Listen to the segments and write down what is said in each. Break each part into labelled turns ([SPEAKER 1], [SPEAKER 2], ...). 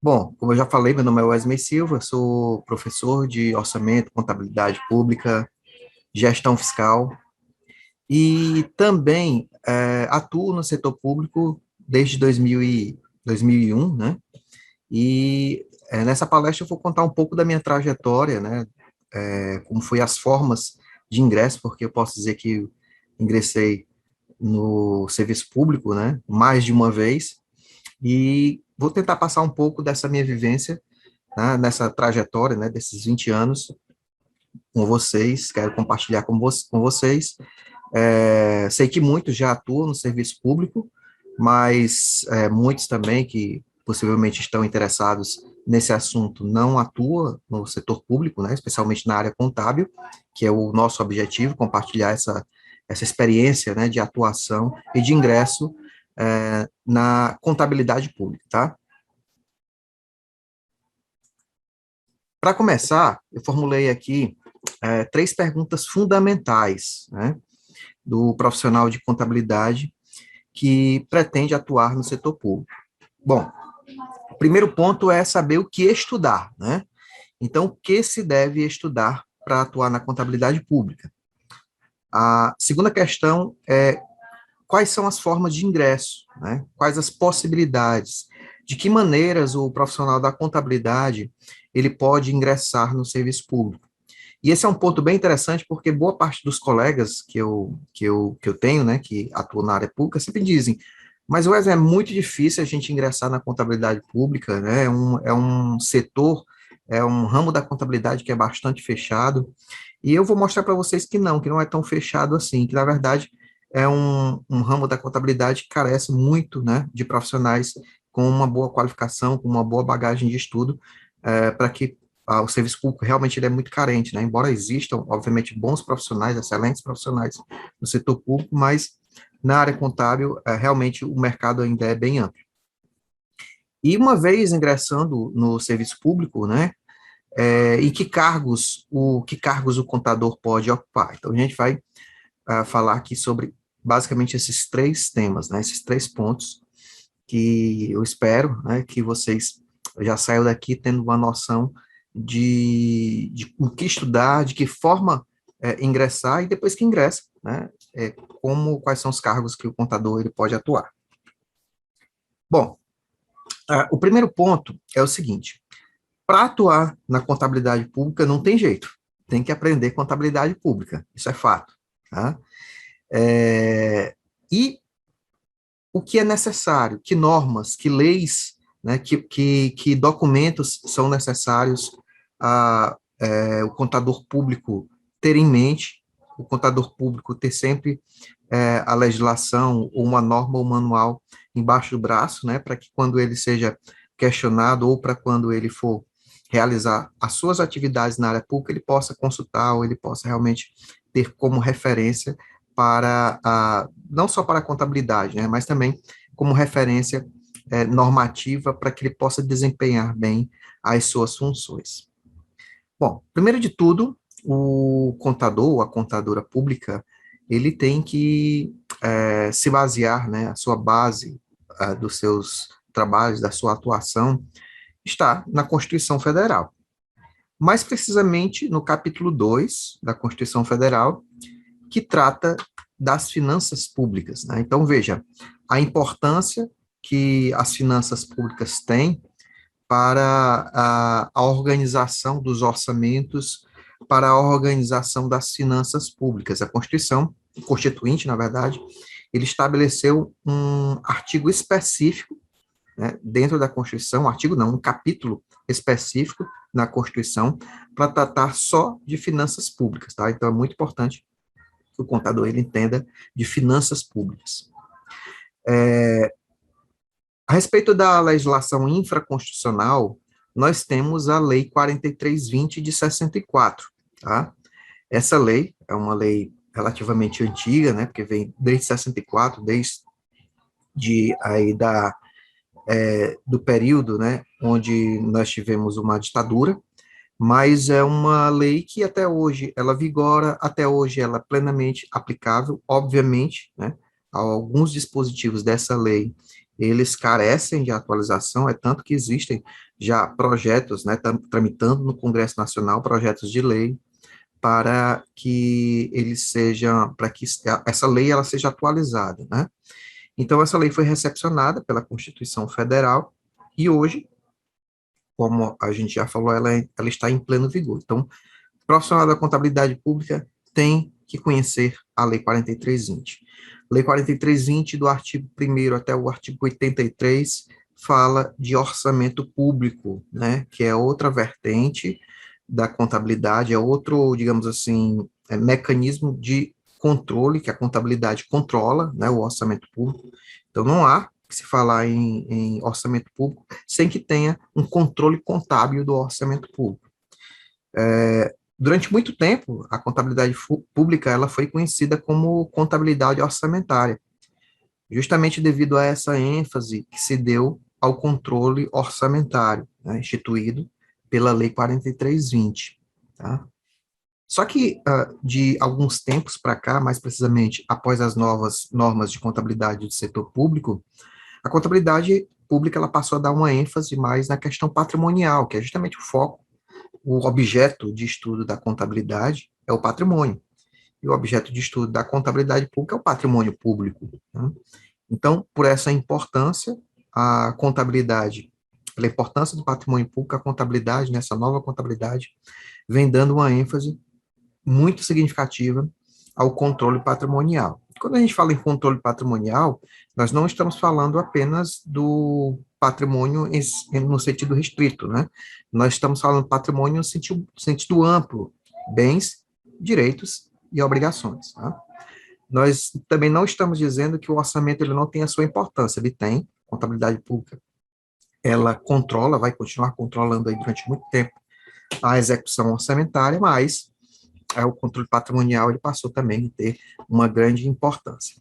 [SPEAKER 1] Bom, como eu já falei, meu nome é Wesley Silva, sou professor de orçamento, contabilidade pública, gestão fiscal e também atuo no setor público desde 2001, né? Nessa palestra eu vou contar um pouco da minha trajetória, né? Como foi as formas de ingresso, porque eu posso dizer que ingressei no serviço público, né? Mais de uma vez, e vou tentar passar um pouco dessa minha vivência, né, nessa trajetória, né, desses 20 anos com vocês, quero compartilhar com vocês. Sei que muitos já atuam no serviço público, mas muitos também que possivelmente estão interessados nesse assunto não atuam no setor público, né, especialmente na área contábil, que é o nosso objetivo, compartilhar essa experiência, né, de atuação e de ingresso na contabilidade pública, tá? Para começar, eu formulei aqui três perguntas fundamentais, né, do profissional de contabilidade que pretende atuar no setor público. Bom, o primeiro ponto é saber o que estudar, né? Então, o que se deve estudar para atuar na contabilidade pública? A segunda questão é quais são as formas de ingresso, né? Quais as possibilidades, de que maneiras o profissional da contabilidade ele pode ingressar no serviço público. E esse é um ponto bem interessante, porque boa parte dos colegas que eu tenho, né, que atuam na área pública, sempre dizem, mas, Wesley, é muito difícil a gente ingressar na contabilidade pública, né, é um setor, é um ramo da contabilidade que é bastante fechado, e eu vou mostrar para vocês que não é tão fechado assim, que, na verdade, é um ramo da contabilidade que carece muito, né, de profissionais com uma boa qualificação, com uma boa bagagem de estudo, para que o serviço público realmente ele é muito carente, né? Embora existam, obviamente, bons profissionais, excelentes profissionais no setor público, mas na área contábil, realmente o mercado ainda é bem amplo. E uma vez ingressando no serviço público, né, e que cargos o contador pode ocupar? Então, a gente vai falar aqui sobre basicamente esses três temas, né, esses três pontos que eu espero, né, que vocês já saiam daqui tendo uma noção de o que estudar, de que forma ingressar, e depois que ingressa, né, quais são os cargos que o contador ele pode atuar. Bom, o primeiro ponto é o seguinte, para atuar na contabilidade pública não tem jeito, tem que aprender contabilidade pública, isso é fato, tá? E o que é necessário, que normas, que leis, né, que documentos são necessários o contador público ter em mente, o contador público ter sempre a legislação, ou uma norma ou manual embaixo do braço, né, para que quando ele seja questionado ou para quando ele for realizar as suas atividades na área pública, ele possa consultar ou ele possa realmente ter como referência para não só para a contabilidade, né, mas também como referência normativa para que ele possa desempenhar bem as suas funções. Bom, primeiro de tudo, o contador, a contadora pública, ele tem que se basear, né, a sua base dos seus trabalhos, da sua atuação, está na Constituição Federal. Mais precisamente no capítulo 2 da Constituição Federal, que trata das finanças públicas, né? Então, veja, a importância que as finanças públicas têm para a organização dos orçamentos, para a organização das finanças públicas. A Constituição, Constituinte, na verdade, ele estabeleceu um artigo específico, né, dentro da Constituição, um artigo não, um capítulo específico na Constituição, para tratar só de finanças públicas, tá? Então, é muito importante que o contador ele entenda de finanças públicas. A respeito da legislação infraconstitucional, nós temos a Lei 4320 de 64, tá? Essa lei é uma lei relativamente antiga, né, porque vem desde 64, desde aí do período, né, onde nós tivemos uma ditadura, mas é uma lei que até hoje ela vigora, até hoje ela é plenamente aplicável, obviamente, né, alguns dispositivos dessa lei eles carecem de atualização, é tanto que existem já projetos, né, tramitando no Congresso Nacional, projetos de lei para que eles sejam, para que essa lei ela seja atualizada, né? Então, essa lei foi recepcionada pela Constituição Federal e hoje, como a gente já falou, ela está em pleno vigor. Então, o profissional da contabilidade pública tem que conhecer a Lei 4320. Lei 4320, do artigo 1º até o artigo 83, fala de orçamento público, né, que é outra vertente da contabilidade, é outro, digamos assim, mecanismo de controle que a contabilidade controla, né, o orçamento público. Então, não há que se falar em orçamento público sem que tenha um controle contábil do orçamento público. Durante muito tempo, a contabilidade pública ela foi conhecida como contabilidade orçamentária, justamente devido a essa ênfase que se deu ao controle orçamentário, né, instituído pela Lei 4320, tá? Só que, de alguns tempos para cá, mais precisamente após as novas normas de contabilidade do setor público, a contabilidade pública ela passou a dar uma ênfase mais na questão patrimonial, que é justamente o foco. O objeto de estudo da contabilidade é o patrimônio, e o objeto de estudo da contabilidade pública é o patrimônio público, né? Então, por essa importância, a contabilidade, pela importância do patrimônio público, a contabilidade, nessa nova contabilidade, vem dando uma ênfase muito significativa ao controle patrimonial. Quando a gente fala em controle patrimonial, nós não estamos falando apenas do patrimônio no sentido restrito, né? Nós estamos falando patrimônio no sentido amplo, bens, direitos e obrigações, tá? Nós também não estamos dizendo que o orçamento ele não tem a sua importância, ele tem, contabilidade pública, ela controla, vai continuar controlando aí durante muito tempo a execução orçamentária, mas o controle patrimonial ele passou também a ter uma grande importância.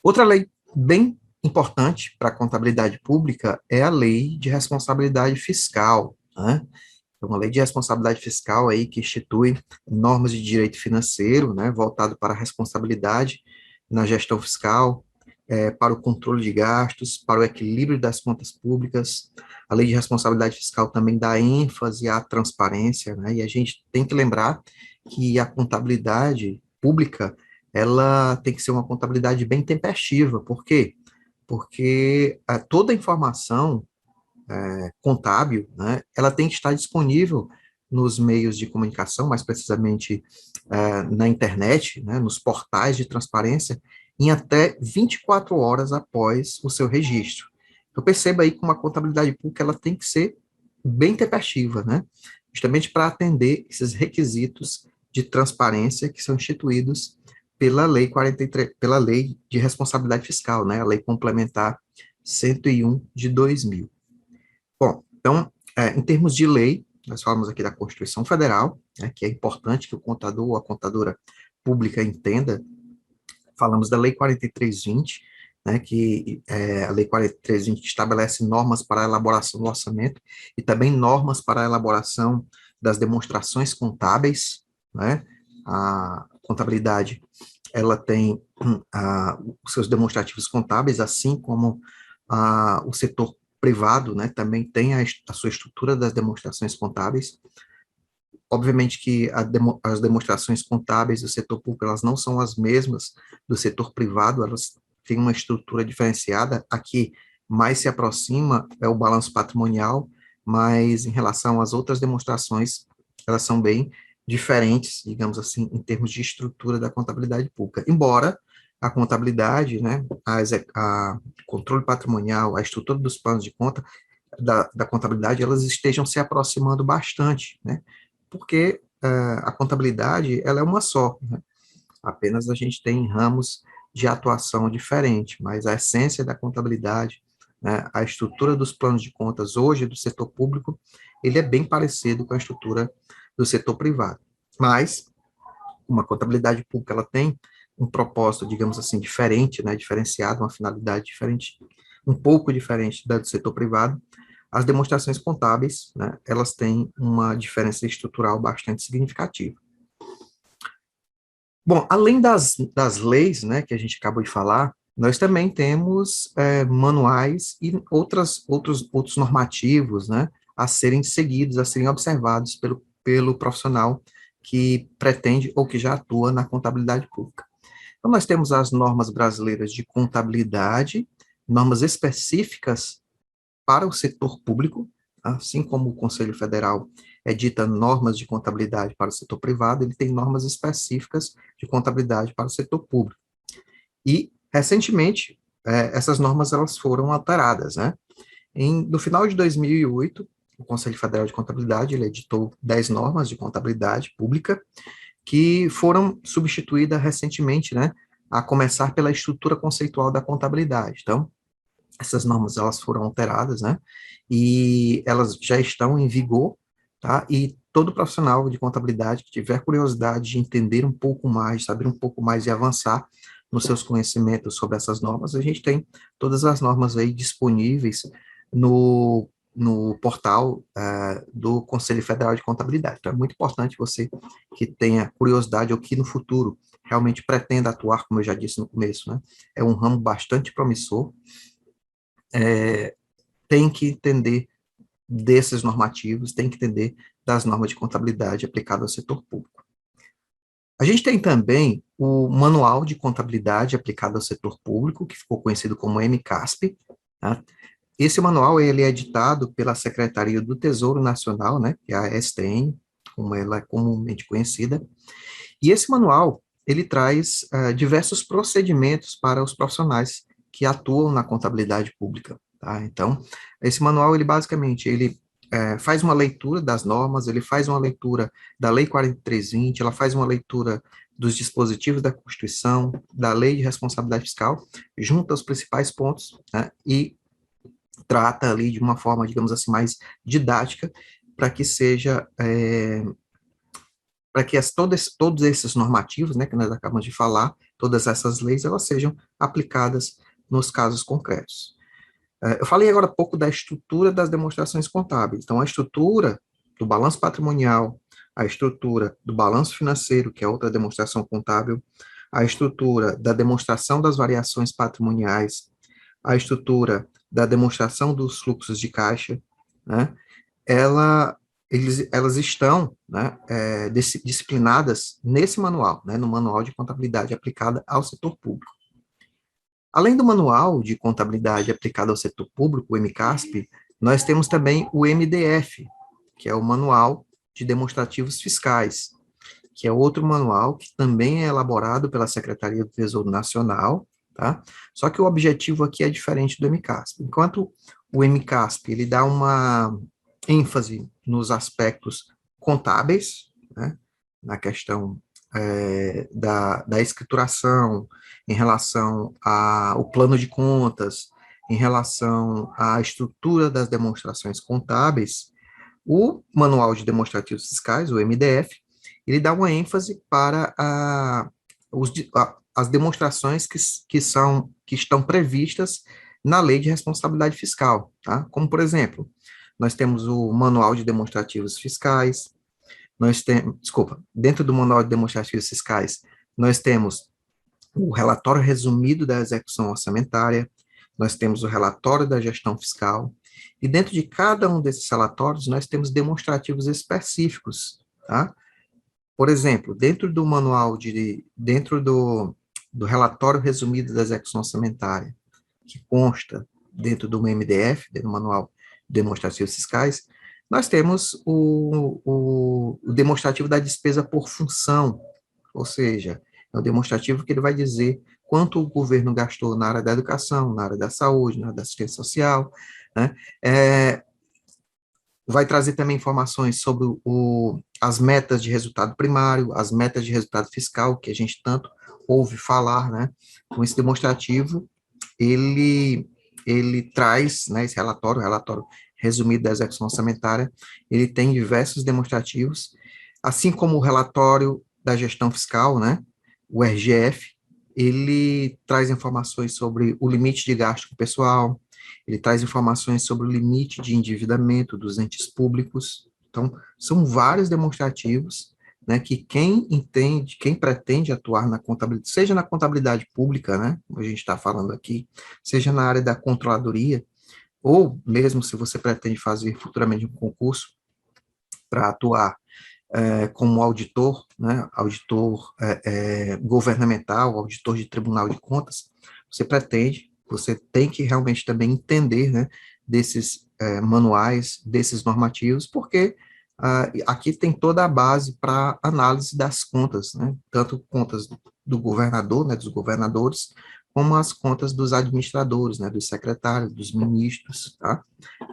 [SPEAKER 1] Outra lei bem importante para a contabilidade pública é a lei de responsabilidade fiscal, né? É uma lei de responsabilidade fiscal aí que institui normas de direito financeiro, né, voltado para a responsabilidade na gestão fiscal, para o controle de gastos, para o equilíbrio das contas públicas. A lei de responsabilidade fiscal também dá ênfase à transparência, né, e a gente tem que lembrar que a contabilidade pública, ela tem que ser uma contabilidade bem tempestiva. Por quê? Porque toda a informação contábil, né, ela tem que estar disponível nos meios de comunicação, mais precisamente na internet, né, nos portais de transparência, em até 24 horas após o seu registro. Então, perceba aí que uma contabilidade pública ela tem que ser bem tempestiva, né, justamente para atender esses requisitos de transparência que são instituídos pela Lei 43, pela Lei de Responsabilidade Fiscal, né, a Lei Complementar 101 de 2000. Bom, então, em termos de lei, nós falamos aqui da Constituição Federal, né, que é importante que o contador ou a contadora pública entenda. Falamos da Lei 4320, né, que a Lei 4320 estabelece normas para a elaboração do orçamento e também normas para a elaboração das demonstrações contábeis, né? A contabilidade, ela tem os seus demonstrativos contábeis, assim como o setor privado, né, também tem a sua estrutura das demonstrações contábeis. Obviamente que as demonstrações contábeis do setor público, elas não são as mesmas do setor privado, elas têm uma estrutura diferenciada. Aqui, mais se aproxima é o balanço patrimonial, mas em relação às outras demonstrações, elas são bem diferentes, digamos assim, em termos de estrutura da contabilidade pública. Embora a contabilidade, né, a controle patrimonial, a estrutura dos planos de conta da contabilidade, elas estejam se aproximando bastante, né? Porque a contabilidade, ela é uma só, né? Apenas a gente tem ramos de atuação diferentes, mas a essência da contabilidade, né, a estrutura dos planos de contas hoje do setor público, ele é bem parecido com a estrutura do setor privado. Mas uma contabilidade pública, ela tem um propósito, digamos assim, diferente, né, diferenciado, uma finalidade diferente, um pouco diferente da do setor privado. As demonstrações contábeis, né, elas têm uma diferença estrutural bastante significativa. Bom, além das leis, né, que a gente acabou de falar, Nós também temos manuais e outros normativos, né, a serem seguidos, a serem observados pelo profissional que pretende ou que já atua na contabilidade pública. Então, nós temos as normas brasileiras de contabilidade, normas específicas para o setor público, assim como o Conselho Federal edita normas de contabilidade para o setor privado, ele tem normas específicas de contabilidade para o setor público. E, recentemente, essas normas elas foram alteradas, né? No final de 2008, o Conselho Federal de Contabilidade ele editou 10 normas de contabilidade pública que foram substituídas recentemente, né? A começar pela estrutura conceitual da contabilidade. Então, essas normas elas foram alteradas, né? E elas já estão em vigor, tá? E todo profissional de contabilidade que tiver curiosidade de entender um pouco mais, saber um pouco mais e avançar nos seus conhecimentos sobre essas normas, a gente tem todas as normas aí disponíveis no portal do Conselho Federal de Contabilidade. Então, é muito importante você que tenha curiosidade ou que no futuro realmente pretenda atuar, como eu já disse no começo, né? É um ramo bastante promissor, tem que entender desses normativos, tem que entender das normas de contabilidade aplicadas ao setor público. A gente tem também o Manual de Contabilidade aplicado ao setor público, que ficou conhecido como MCASP, tá? Esse manual ele é editado pela Secretaria do Tesouro Nacional, né, que é a STN, como ela é comumente conhecida, e esse manual ele traz diversos procedimentos para os profissionais que atuam na contabilidade pública, tá? Então, esse manual, ele basicamente, ele faz uma leitura das normas, ele faz uma leitura da Lei 4320, ela faz uma leitura dos dispositivos da Constituição, da Lei de Responsabilidade Fiscal, junta os principais pontos, né, e trata ali de uma forma, digamos assim, mais didática, para que seja para que todos esses normativos, né, que nós acabamos de falar, todas essas leis, elas sejam aplicadas nos casos concretos. Eu falei agora há pouco da estrutura das demonstrações contábeis. Então, a estrutura do balanço patrimonial, a estrutura do balanço financeiro, que é outra demonstração contábil, a estrutura da demonstração das variações patrimoniais, a estrutura da demonstração dos fluxos de caixa, né, ela, elas estão, né, disciplinadas nesse manual, né, no Manual de Contabilidade aplicada ao setor público. Além do Manual de Contabilidade aplicada ao setor público, o MCASP, nós temos também o MDF, que é o Manual de Demonstrativos Fiscais, que é outro manual que também é elaborado pela Secretaria do Tesouro Nacional, tá? Só que o objetivo aqui é diferente do MCASP. Enquanto o MCASP, ele dá uma ênfase nos aspectos contábeis, né? Na questão da escrituração, em relação ao plano de contas, em relação à estrutura das demonstrações contábeis, o Manual de Demonstrativos Fiscais, o MDF, ele dá uma ênfase para as demonstrações que estão previstas na Lei de Responsabilidade Fiscal, tá? Como, por exemplo, nós temos o Manual de Demonstrativos Fiscais, dentro do Manual de Demonstrativos Fiscais, nós temos o relatório resumido da execução orçamentária, nós temos o relatório da gestão fiscal, e dentro de cada um desses relatórios, nós temos demonstrativos específicos, tá? Por exemplo, dentro do relatório resumido da execução orçamentária, que consta dentro do MDF, dentro do Manual de Demonstrativos Fiscais, nós temos o demonstrativo da despesa por função, ou seja, é o demonstrativo que ele vai dizer quanto o governo gastou na área da educação, na área da saúde, na área da assistência social, né? Vai trazer também informações sobre as metas de resultado primário, as metas de resultado fiscal, que a gente tanto ouve falar, né? Com esse demonstrativo, ele traz, né, esse relatório, o relatório resumido da execução orçamentária, ele tem diversos demonstrativos, assim como o relatório da gestão fiscal, né, o RGF, ele traz informações sobre o limite de gasto com o pessoal, ele traz informações sobre o limite de endividamento dos entes públicos. Então, são vários demonstrativos, né, que quem entende, quem pretende atuar na contabilidade, seja na contabilidade pública, né, como a gente está falando aqui, seja na área da controladoria, ou mesmo se você pretende fazer futuramente um concurso para atuar como auditor, né, auditor governamental, auditor de Tribunal de Contas, você tem que realmente também entender, né, desses manuais, desses normativos, porque aqui tem toda a base para análise das contas, né, tanto contas do governador, né, dos governadores, como as contas dos administradores, né, dos secretários, dos ministros, tá?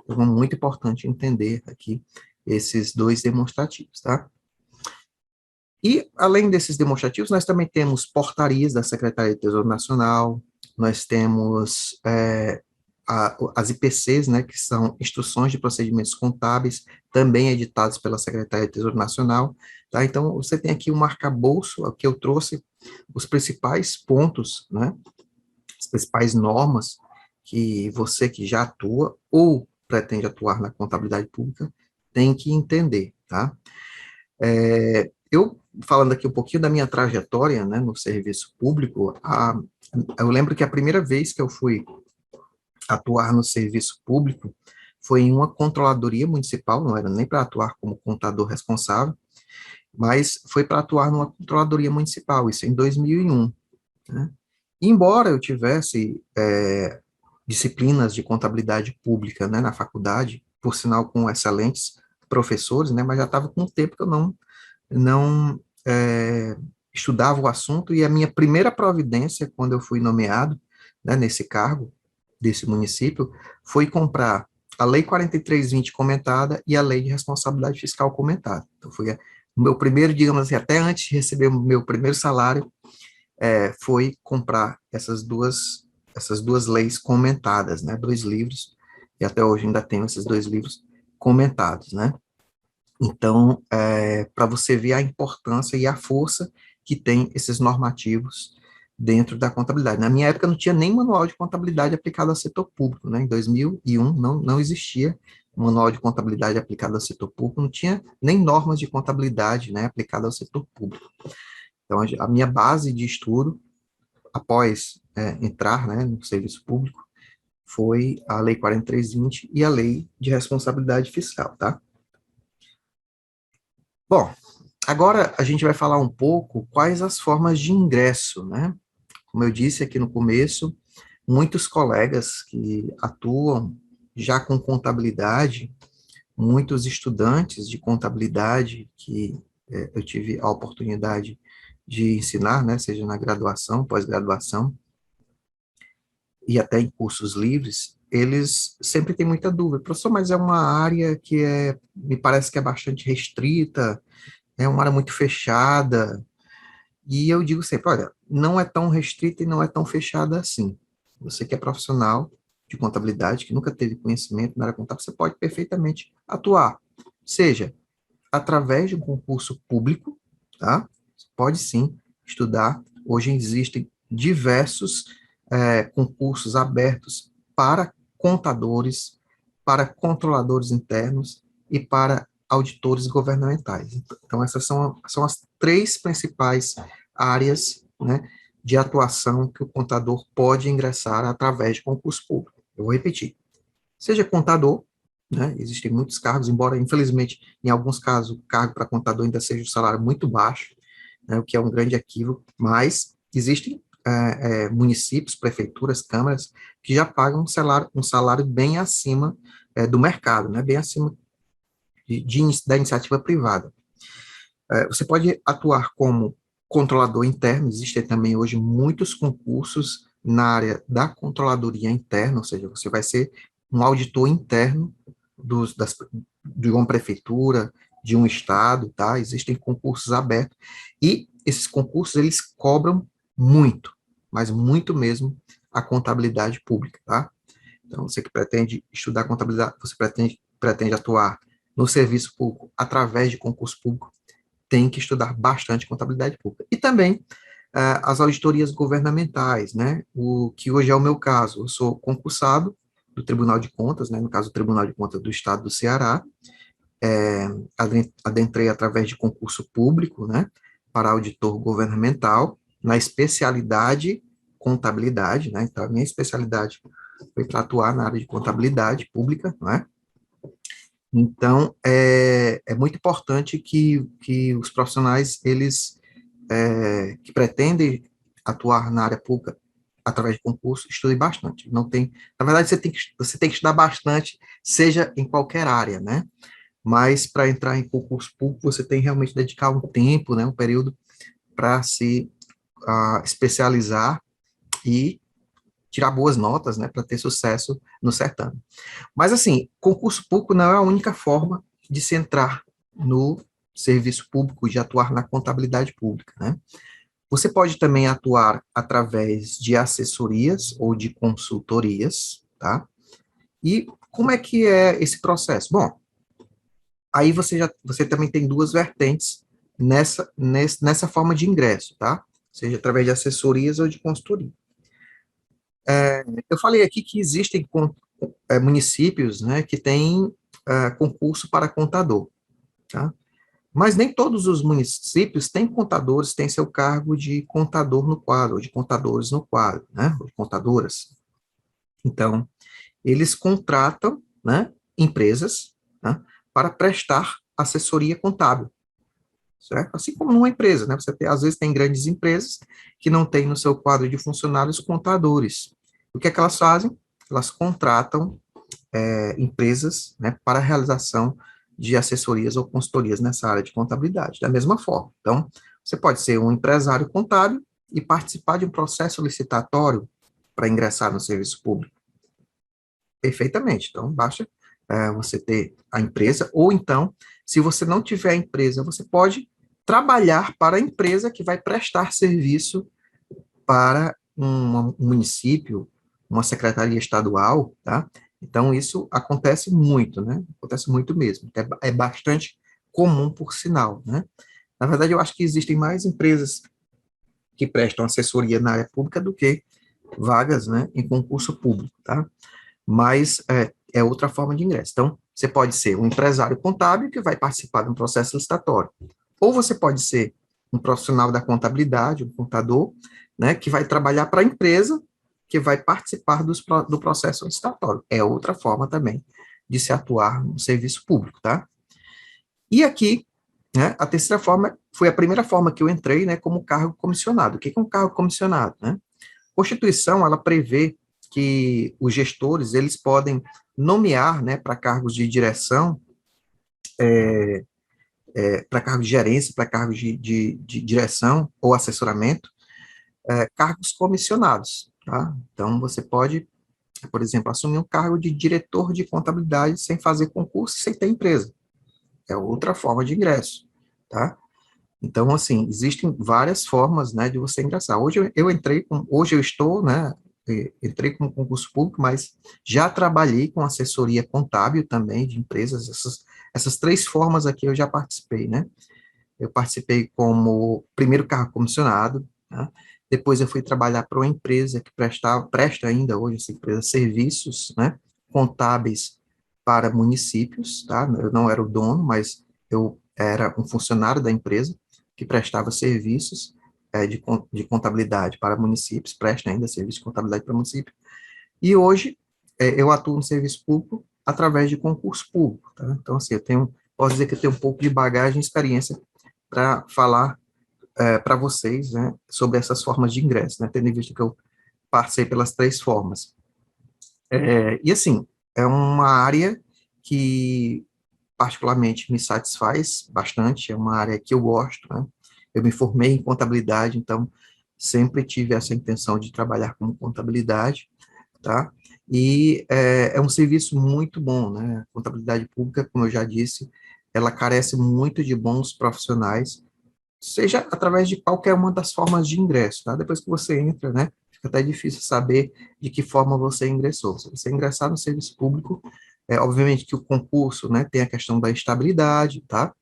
[SPEAKER 1] Então, é muito importante entender aqui esses dois demonstrativos, tá? E, além desses demonstrativos, nós também temos portarias da Secretaria de Tesouro Nacional, nós temos as IPCs, né, que são Instruções de Procedimentos Contábeis, também editadas pela Secretaria de Tesouro Nacional, tá? Então, você tem aqui um arcabouço, que eu trouxe os principais pontos, né, as principais normas que você que já atua ou pretende atuar na contabilidade pública tem que entender, tá? Eu, falando aqui um pouquinho da minha trajetória, né, no serviço público, eu lembro que a primeira vez que eu fui atuar no serviço público foi em uma controladoria municipal, não era nem para atuar como contador responsável, mas foi para atuar numa controladoria municipal, isso em 2001, né? Embora eu tivesse disciplinas de contabilidade pública, né, na faculdade, por sinal com excelentes professores, né, mas já estava com um tempo que eu não estudava o assunto, e a minha primeira providência, quando eu fui nomeado, né, nesse cargo, desse município, foi comprar a Lei 4320 comentada e a Lei de Responsabilidade Fiscal comentada. Então, foi o meu primeiro, digamos assim, até antes de receber o meu primeiro salário, foi comprar essas duas leis comentadas, né, dois livros, e até hoje ainda tenho esses dois livros comentados, né. Então, para você ver a importância e a força que tem esses normativos dentro da contabilidade. Na minha época não tinha nem manual de contabilidade aplicado ao setor público, né? Em 2001 não existia manual de contabilidade aplicado ao setor público, não tinha nem normas de contabilidade, né, aplicada ao setor público. Então, a minha base de estudo, após entrar, né, no serviço público, foi a Lei 4320 e a Lei de Responsabilidade Fiscal, tá? Bom, agora a gente vai falar um pouco quais as formas de ingresso, né? Como eu disse aqui no começo, muitos colegas que atuam já com contabilidade, muitos estudantes de contabilidade que eu tive a oportunidade de ensinar, né, seja na graduação, pós-graduação, e até em cursos livres, eles sempre têm muita dúvida. Professor, mas é uma área que me parece que é bastante restrita, é uma área muito fechada, e eu digo sempre, olha, não é tão restrita e não é tão fechada assim. Você que é profissional de contabilidade, que nunca teve conhecimento na área contábil, você pode perfeitamente atuar, seja através de um concurso público, tá? Você pode sim estudar. Hoje existem diversos concursos abertos para contadores, para controladores internos e para auditores governamentais. Então, essas são as três principais áreas, né, de atuação que o contador pode ingressar através de concurso público. Eu vou repetir. Seja contador, né, existem muitos cargos, embora, infelizmente, em alguns casos, o cargo para contador ainda seja um salário muito baixo, né, o que é um grande equívoco, mas existem municípios, prefeituras, câmaras, que já pagam um salário bem acima do mercado, né, bem acima da iniciativa privada. Você pode atuar como controlador interno, existem também hoje muitos concursos na área da controladoria interna, ou seja, você vai ser um auditor interno de uma prefeitura, de um estado, tá? Existem concursos abertos, e esses concursos, eles cobram muito, mas muito mesmo, a contabilidade pública, tá? Então, você que pretende estudar contabilidade, você pretende atuar no serviço público através de concurso público, tem que estudar bastante contabilidade pública. E também as auditorias governamentais, né? O que hoje é o meu caso. Eu sou concursado do Tribunal de Contas, né? No caso, o Tribunal de Contas do Estado do Ceará, adentrei através de concurso público, né, para auditor governamental, na especialidade contabilidade, né, então a minha especialidade foi para atuar na área de contabilidade pública, não é? Então, é muito importante que os profissionais, eles, que pretendem atuar na área pública através de concurso, estudem bastante. Não tem, na verdade, você tem que estudar bastante, seja em qualquer área, né? Mas para entrar em concurso público, você tem realmente que dedicar um tempo, né, um período para se especializar e tirar boas notas, né, para ter sucesso no certame. Mas, assim, concurso público não é a única forma de se entrar no serviço público, de atuar na contabilidade pública, né? Você pode também atuar através de assessorias ou de consultorias, tá? E como é que é esse processo? Bom, aí você também tem duas vertentes nessa forma de ingresso, tá? Seja através de assessorias ou de consultoria. Eu falei aqui que existem municípios, né, que têm concurso para contador, tá? Mas nem todos os municípios têm contadores, têm seu cargo de contador no quadro, ou de contadores no quadro, né, ou de contadoras. Então, eles contratam, né, empresas, né, para prestar assessoria contábil, certo? Assim como numa empresa, né, às vezes tem grandes empresas que não têm no seu quadro de funcionários contadores. O que é que elas fazem? Elas contratam empresas, né, para a realização de assessorias ou consultorias nessa área de contabilidade, da mesma forma. Então, você pode ser um empresário contábil e participar de um processo licitatório para ingressar no serviço público. Perfeitamente. Então, basta você ter a empresa, ou então, se você não tiver a empresa, você pode trabalhar para a empresa que vai prestar serviço para um município, uma secretaria estadual, tá? Então, isso acontece muito, né? Acontece muito mesmo. É bastante comum, por sinal, né? Na verdade, eu acho que existem mais empresas que prestam assessoria na área pública do que vagas, né, em concurso público, tá? Mas é outra forma de ingresso. Então, você pode ser um empresário contábil que vai participar de um processo licitatório, ou você pode ser um profissional da contabilidade, um contador, né, que vai trabalhar para a empresa que vai participar do processo licitatório. É outra forma também de se atuar no serviço público, tá? E aqui, né, a terceira forma foi a primeira forma que eu entrei, né, como cargo comissionado. O que é um cargo comissionado, né? A Constituição, ela prevê que os gestores, eles podem nomear, né, para cargos de direção, para cargos de gerência, para cargos de direção ou assessoramento, cargos comissionados, tá? Então, você pode, por exemplo, assumir um cargo de diretor de contabilidade sem fazer concurso, sem ter empresa. É outra forma de ingresso, tá? Então, assim, existem várias formas, né, de você ingressar. Hoje eu estou, né, entrei com concurso público, mas já trabalhei com assessoria contábil também de empresas. Essas três formas aqui eu já participei, né? Eu participei como primeiro cargo comissionado, né? Depois eu fui trabalhar para uma empresa que presta ainda hoje essa empresa serviços, né, contábeis para municípios, tá? Eu não era o dono, mas eu era um funcionário da empresa que prestava serviços de contabilidade para municípios, presta ainda serviço de contabilidade para municípios. E hoje eu atuo no serviço público através de concurso público, tá? Então, assim, posso dizer que eu tenho um pouco de bagagem e experiência para falar para vocês, né, sobre essas formas de ingresso, né, tendo em vista que eu passei pelas três formas. E assim, é uma área que particularmente me satisfaz bastante, é uma área que eu gosto, né? Eu me formei em contabilidade, então sempre tive essa intenção de trabalhar com contabilidade, tá? E é um serviço muito bom, né? A contabilidade pública, como eu já disse, ela carece muito de bons profissionais, seja através de qualquer uma das formas de ingresso, tá? Depois que você entra, né, fica até difícil saber de que forma você ingressou. Se você ingressar no serviço público, obviamente que o concurso, né, tem a questão da estabilidade, tá?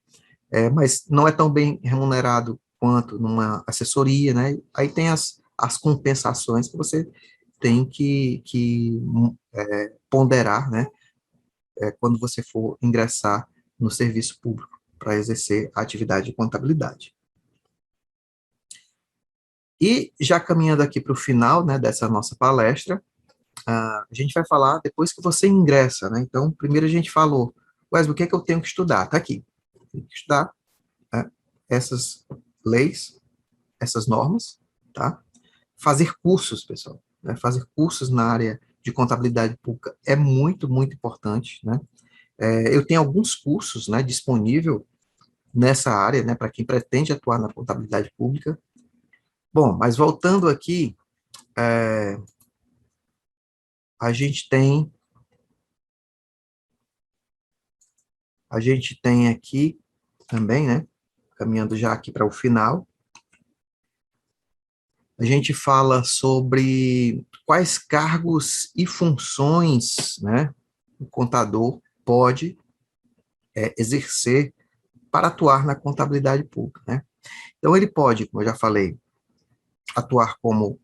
[SPEAKER 1] Mas não é tão bem remunerado quanto numa assessoria, né? Aí tem as compensações que você tem que ponderar, né, quando você for ingressar no serviço público para exercer a atividade de contabilidade. E já caminhando aqui para o final, né, dessa nossa palestra, a gente vai falar depois que você ingressa, né? Então, primeiro a gente falou, Wesley, o que é que eu tenho que estudar? Está aqui. Tem que estudar, né, essas leis, essas normas, tá? Fazer cursos, pessoal, né? Fazer cursos na área de contabilidade pública é muito, muito importante, né? Eu tenho alguns cursos, né, disponível nessa área, né, para quem pretende atuar na contabilidade pública. Bom, mas voltando aqui, é, a gente tem aqui também, né, caminhando já aqui para o final, a gente fala sobre quais cargos e funções, né, o contador pode exercer para atuar na contabilidade pública, né? Então, ele pode, como eu já falei, atuar como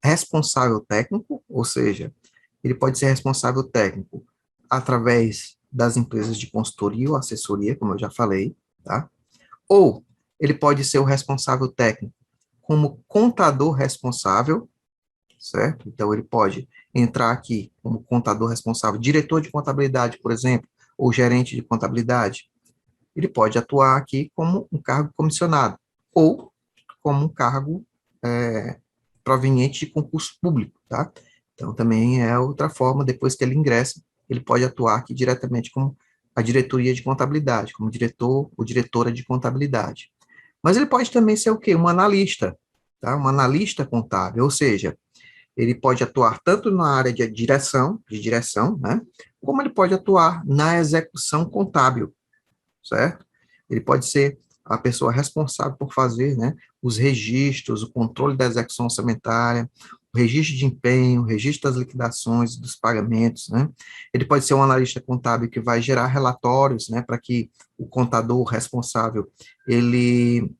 [SPEAKER 1] responsável técnico, ou seja, ele pode ser responsável técnico através das empresas de consultoria ou assessoria, como eu já falei, tá? Ou ele pode ser o responsável técnico como contador responsável, certo? Então, ele pode entrar aqui como contador responsável, diretor de contabilidade, por exemplo, ou gerente de contabilidade. Ele pode atuar aqui como um cargo comissionado, ou como um cargo proveniente de concurso público, tá? Então, também é outra forma, depois que ele ingressa, ele pode atuar aqui diretamente como a diretoria de contabilidade, como diretor ou diretora de contabilidade. Mas ele pode também ser o quê? Um analista, tá? Um analista contábil, ou seja, ele pode atuar tanto na área de direção, né? Como ele pode atuar na execução contábil, certo? Ele pode ser a pessoa responsável por fazer, né, os registros, o controle da execução orçamentária, o registro de empenho, o registro das liquidações, dos pagamentos, né? Ele pode ser um analista contábil que vai gerar relatórios, né, para que o contador responsável, ele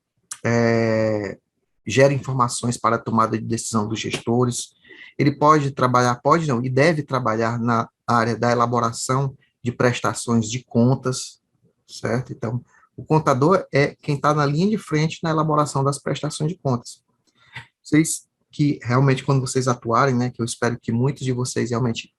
[SPEAKER 1] gere informações para a tomada de decisão dos gestores. Ele pode trabalhar, pode não, e deve trabalhar na área da elaboração de prestações de contas, certo? Então, o contador é quem está na linha de frente na elaboração das prestações de contas. Vocês que realmente, quando vocês atuarem, né, que eu espero que muitos de vocês realmente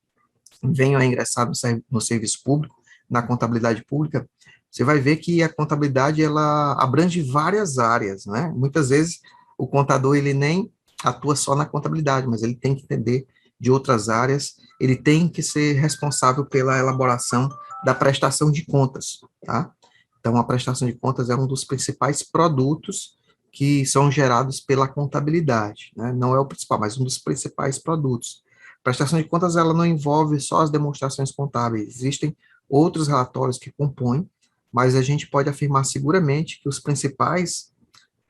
[SPEAKER 1] venham a ingressar no serviço público, na contabilidade pública, você vai ver que a contabilidade, ela abrange várias áreas, né? Muitas vezes, o contador, ele nem atua só na contabilidade, mas ele tem que entender de outras áreas, ele tem que ser responsável pela elaboração da prestação de contas, tá? Então, a prestação de contas é um dos principais produtos que são gerados pela contabilidade, né? Não é o principal, mas um dos principais produtos. Prestação de contas, ela não envolve só as demonstrações contábeis, existem outros relatórios que compõem, mas a gente pode afirmar seguramente que os principais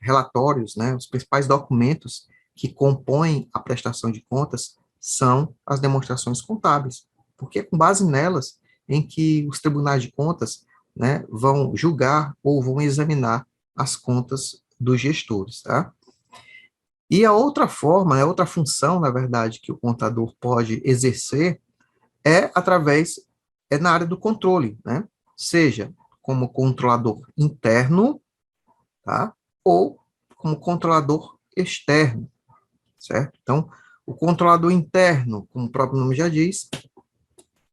[SPEAKER 1] relatórios, né, os principais documentos que compõem a prestação de contas são as demonstrações contábeis, porque é com base nelas em que os tribunais de contas, né, vão julgar ou vão examinar as contas dos gestores, tá? E a outra forma, a outra função, na verdade, que o contador pode exercer é na área do controle, né? Seja como controlador interno, tá? Ou como controlador externo, certo? Então, o controlador interno, como o próprio nome já diz,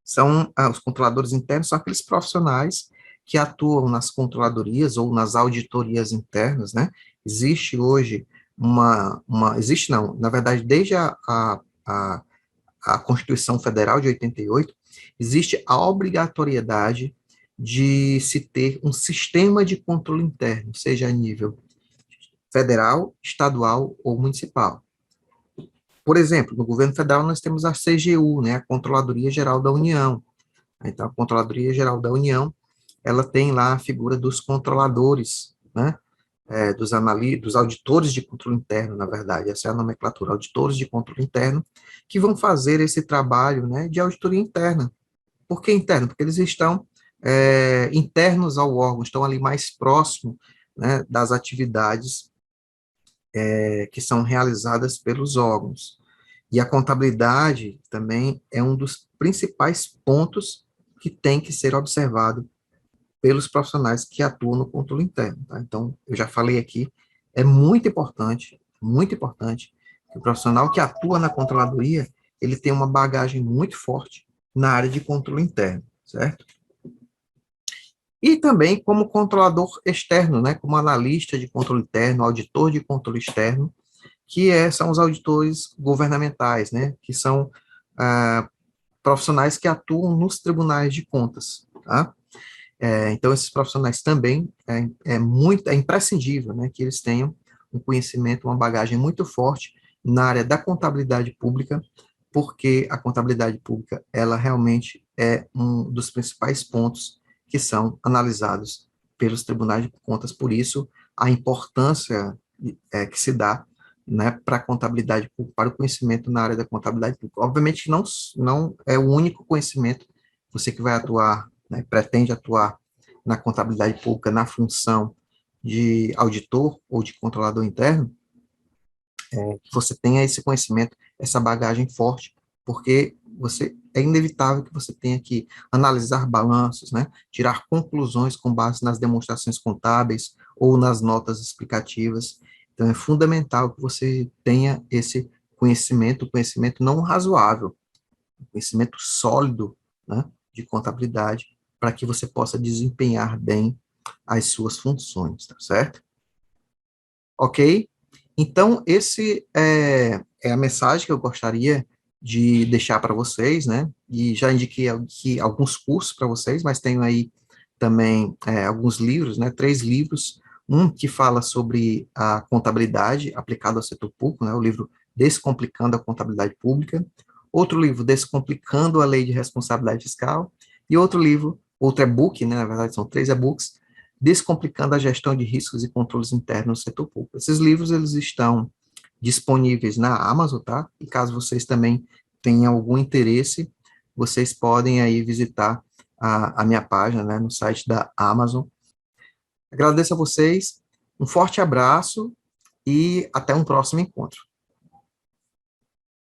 [SPEAKER 1] são os controladores internos, são aqueles profissionais que atuam nas controladorias ou nas auditorias internas, né? Existe hoje existe não, na verdade, desde a Constituição Federal de 88, existe a obrigatoriedade de se ter um sistema de controle interno, seja a nível federal, estadual ou municipal. Por exemplo, no governo federal nós temos a CGU, né, a Controladoria Geral da União. Então, a Controladoria Geral da União, ela tem lá a figura dos controladores, né, dos auditores de controle interno, na verdade, essa é a nomenclatura, auditores de controle interno, que vão fazer esse trabalho, né, de auditoria interna. Por que interno? Porque eles estão internos ao órgão, estão ali mais próximo, né, das atividades que são realizadas pelos órgãos. E a contabilidade também é um dos principais pontos que tem que ser observado pelos profissionais que atuam no controle interno, tá? Então, eu já falei aqui, é muito importante, que o profissional que atua na controladoria, ele tem uma bagagem muito forte na área de controle interno, certo? E também como controlador externo, né, como analista de controle interno, auditor de controle externo, são os auditores governamentais, né, que são profissionais que atuam nos tribunais de contas, tá? Então, esses profissionais também é imprescindível, né, que eles tenham um conhecimento, uma bagagem muito forte na área da contabilidade pública, porque a contabilidade pública, ela realmente é um dos principais pontos que são analisados pelos tribunais de contas, por isso a importância que se dá, né, para a contabilidade pública, para o conhecimento na área da contabilidade pública. Obviamente não é o único conhecimento, você que vai atuar, né, pretende atuar na contabilidade pública na função de auditor ou de controlador interno, que você tenha esse conhecimento, essa bagagem forte, porque é inevitável que você tenha que analisar balanços, né, tirar conclusões com base nas demonstrações contábeis ou nas notas explicativas. Então, é fundamental que você tenha esse conhecimento não razoável, conhecimento sólido, né, de contabilidade, para que você possa desempenhar bem as suas funções, tá certo? Ok? Então, esse é a mensagem que eu gostaria de deixar para vocês, né? E já indiquei aqui alguns cursos para vocês, mas tenho aí também alguns livros, né? 3 livros. Um que fala sobre a contabilidade aplicada ao setor público, né? O livro Descomplicando a Contabilidade Pública. Outro livro, Descomplicando a Lei de Responsabilidade Fiscal. E outro livro, outro e-book, né? Na verdade, são 3 e-books, Descomplicando a Gestão de Riscos e Controles Internos no Setor Público. Esses livros, eles estão disponíveis na Amazon, tá? E caso vocês também tenham algum interesse, vocês podem aí visitar a minha página, né, no site da Amazon. Agradeço a vocês, um forte abraço e até um próximo encontro.